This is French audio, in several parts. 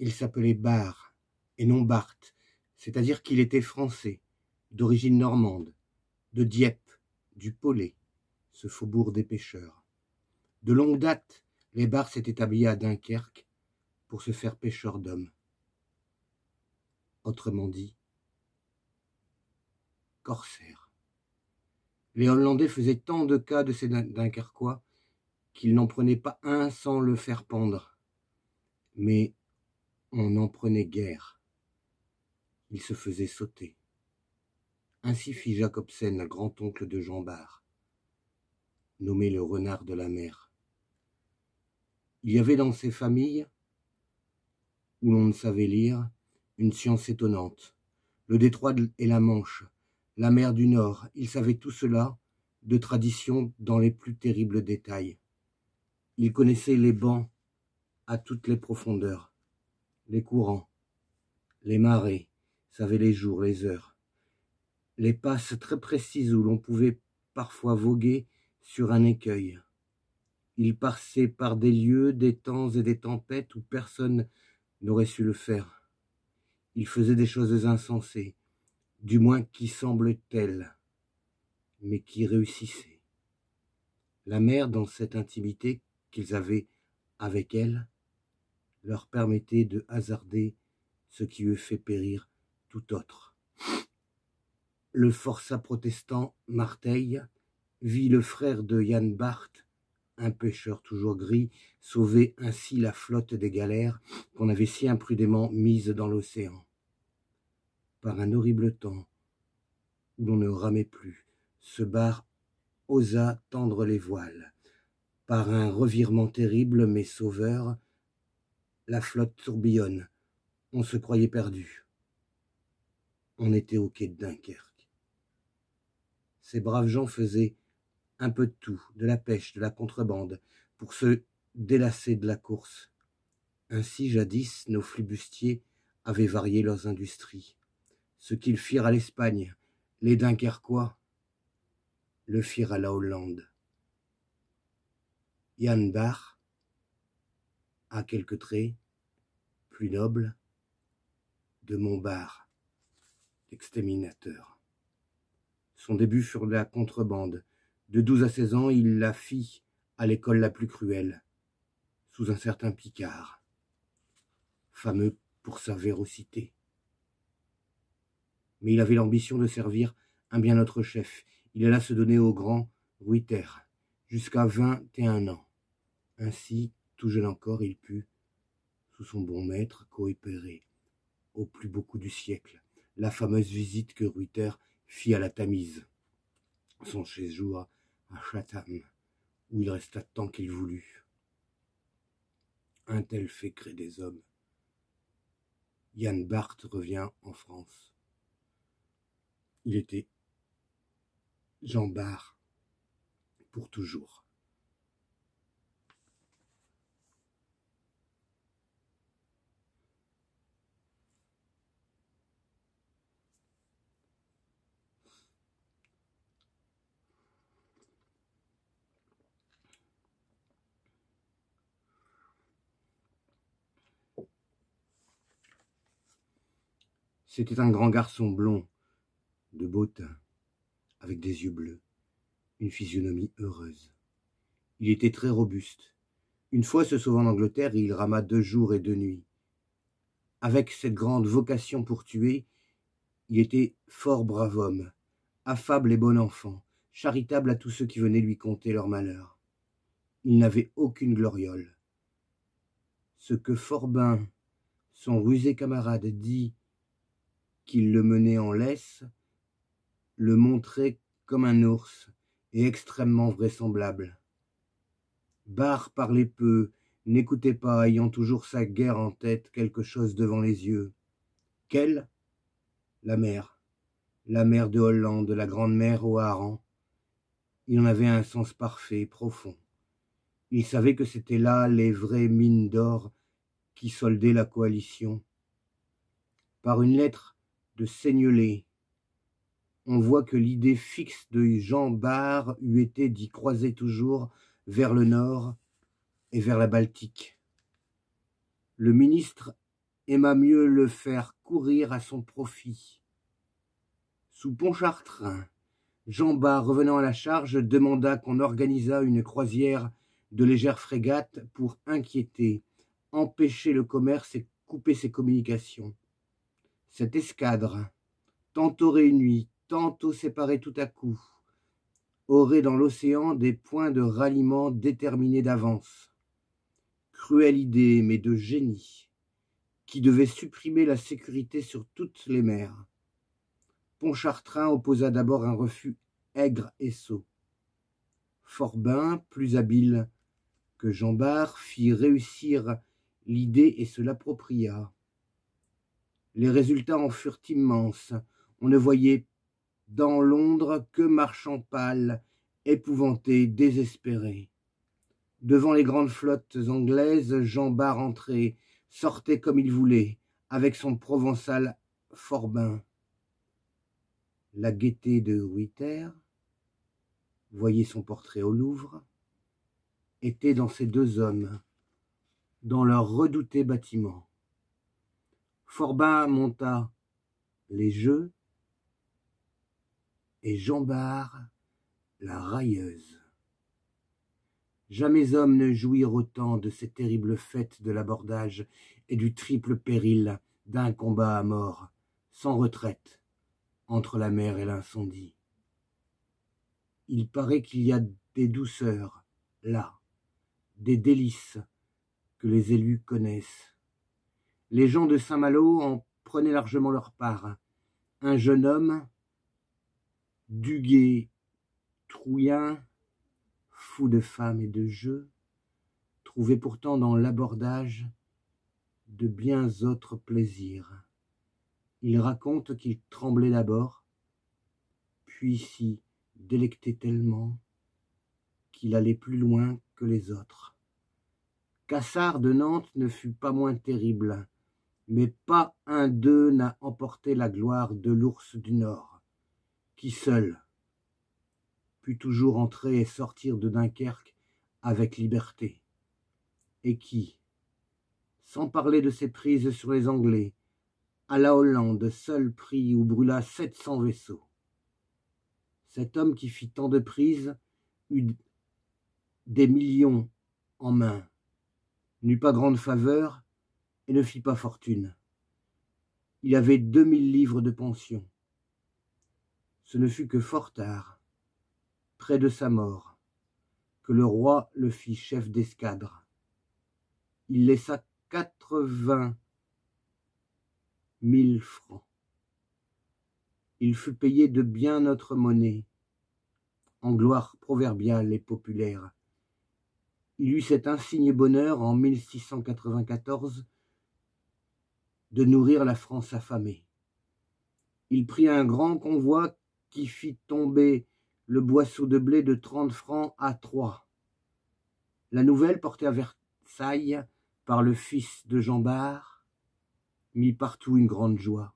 Il s'appelait Bar, et non Barth, c'est-à-dire qu'il était français, d'origine normande, de Dieppe, du Pollet, ce faubourg des pêcheurs. De longue date, les Bars s'étaient établis à Dunkerque pour se faire pêcheurs d'hommes. Autrement dit, corsaires. Les Hollandais faisaient tant de cas de ces Dunkerquois qu'ils n'en prenaient pas un sans le faire pendre. Mais on n'en prenait guère. Il se faisait sauter. Ainsi fit Jacobsen, grand-oncle de Jean Bart, nommé le renard de la mer. Il y avait dans ces familles, où l'on ne savait lire, une science étonnante. Le détroit et la Manche, la mer du Nord, ils savaient tout cela de tradition dans les plus terribles détails. Ils connaissaient les bancs à toutes les profondeurs, les courants, les marées, savaient les jours, les heures, les passes très précises où l'on pouvait parfois voguer sur un écueil. Ils passaient par des lieux, des temps et des tempêtes où personne n'aurait su le faire. Ils faisaient des choses insensées, du moins qui semblent telles, mais qui réussissaient. La mer, dans cette intimité qu'ils avaient avec elle, leur permettait de hasarder ce qui eût fait périr tout autre. Le forçat protestant Marteil vit le frère de Jan Bart, un pêcheur toujours gris, sauver ainsi la flotte des galères qu'on avait si imprudemment mise dans l'océan. Par un horrible temps, où l'on ne ramait plus, ce Bart osa tendre les voiles. Par un revirement terrible mais sauveur, la flotte tourbillonne. On se croyait perdu. On était au quai de Dunkerque. Ces braves gens faisaient un peu de tout, de la pêche, de la contrebande, pour se délasser de la course. Ainsi, jadis, nos flibustiers avaient varié leurs industries. Ce qu'ils firent à l'Espagne, les Dunkerquois le firent à la Hollande. Jan Bart a quelques traits plus nobles de Montbard, l'exterminateur. Son début fut la contrebande. De 12 à 16 ans, il la fit à l'école la plus cruelle, sous un certain Picard, fameux pour sa véracité. Mais il avait l'ambition de servir un bien autre chef. Il alla se donner au grand Ruyter, jusqu'à 21 ans. Ainsi, tout jeune encore, il put, sous son bon maître, coopérer au plus beau coup du siècle, la fameuse visite que Ruyter fit à la Tamise, son séjour à Chatham, où il resta tant qu'il voulut. Un tel fait crée des hommes. Jan Bart revient en France. Il était Jean Bart pour toujours. C'était un grand garçon blond, de beau teint, avec des yeux bleus, une physionomie heureuse. Il était très robuste. Une fois se sauvant d'Angleterre, il rama 2 jours et 2 nuits. Avec cette grande vocation pour tuer, il était fort brave homme, affable et bon enfant, charitable à tous ceux qui venaient lui conter leur malheur. Il n'avait aucune gloriole. Ce que Forbin, son rusé camarade, dit qu'il le menait en laisse, le montrait comme un ours et extrêmement vraisemblable. Bart parlait peu, n'écoutait pas, ayant toujours sa guerre en tête, quelque chose devant les yeux. Quelle? La mer de Hollande, la grande mer aux harengs. Il en avait un sens parfait, profond. Il savait que c'était là les vraies mines d'or qui soldaient la coalition. Par une lettre de Seignelay, on voit que l'idée fixe de Jean Bart eût été d'y croiser toujours vers le nord et vers la Baltique. Le ministre aima mieux le faire courir à son profit. Sous Pontchartrain, Jean Bart, revenant à la charge, demanda qu'on organisât une croisière de légère frégate pour inquiéter, empêcher le commerce et couper ses communications. Cette escadre, tantôt réunie, tantôt séparée tout à coup, aurait dans l'océan des points de ralliement déterminés d'avance. Cruelle idée, mais de génie, qui devait supprimer la sécurité sur toutes les mers. Pontchartrain opposa d'abord un refus aigre et sot. Forbin, plus habile que Jean Bart, fit réussir l'idée et se l'appropria. Les résultats en furent immenses. On ne voyait dans Londres que marchands pâles, épouvantés, désespérés. Devant les grandes flottes anglaises, Jean Bart entrait, sortait comme il voulait, avec son provençal Forbin. La gaieté de Ruyter, voyez son portrait au Louvre, était dans ces deux hommes, dans leur redouté bâtiment. Forbin monta les jeux et Jean Bart la railleuse. Jamais hommes ne jouirent autant de ces terribles fêtes de l'abordage et du triple péril d'un combat à mort, sans retraite, entre la mer et l'incendie. Il paraît qu'il y a des douceurs, là, des délices que les élus connaissent. Les gens de Saint-Malo en prenaient largement leur part. Un jeune homme, Duguay Trouillin, fou de femmes et de jeux, trouvait pourtant dans l'abordage de bien autres plaisirs. Il raconte qu'il tremblait d'abord, puis s'y délectait tellement qu'il allait plus loin que les autres. Cassard de Nantes ne fut pas moins terrible, mais pas un d'eux n'a emporté la gloire de l'ours du Nord, qui seul put toujours entrer et sortir de Dunkerque avec liberté, et qui, sans parler de ses prises sur les Anglais, à la Hollande, seul prit ou brûla 700 vaisseaux. Cet homme qui fit tant de prises eut des millions en main, n'eut pas grande faveur et ne fit pas fortune. Il avait 2000 livres de pension. Ce ne fut que fort tard, près de sa mort, que le roi le fit chef d'escadre. Il laissa 80 000 francs. Il fut payé de bien autre monnaie, en gloire proverbiale et populaire. Il eut cet insigne bonheur en 1694 de nourrir la France affamée. Il prit un grand convoi qui fit tomber le boisseau de blé de 30 francs à 3. La nouvelle, portée à Versailles par le fils de Jean Bart, mit partout une grande joie.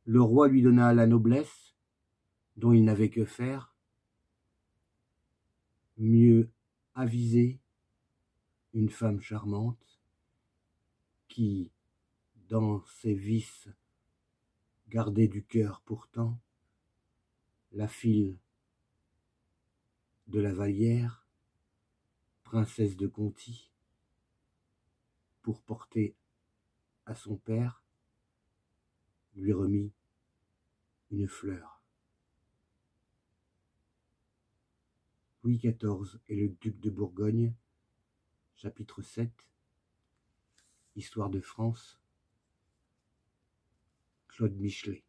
Le roi lui donna la noblesse, dont il n'avait que faire, mieux avisée, une femme charmante, qui, dans ses vices, gardait du cœur pourtant, la fille de la Vallière, princesse de Conti, pour porter à son père, lui remit une fleur. Louis XIV et le duc de Bourgogne, chapitre 7, Histoire de France, Claude Michelet.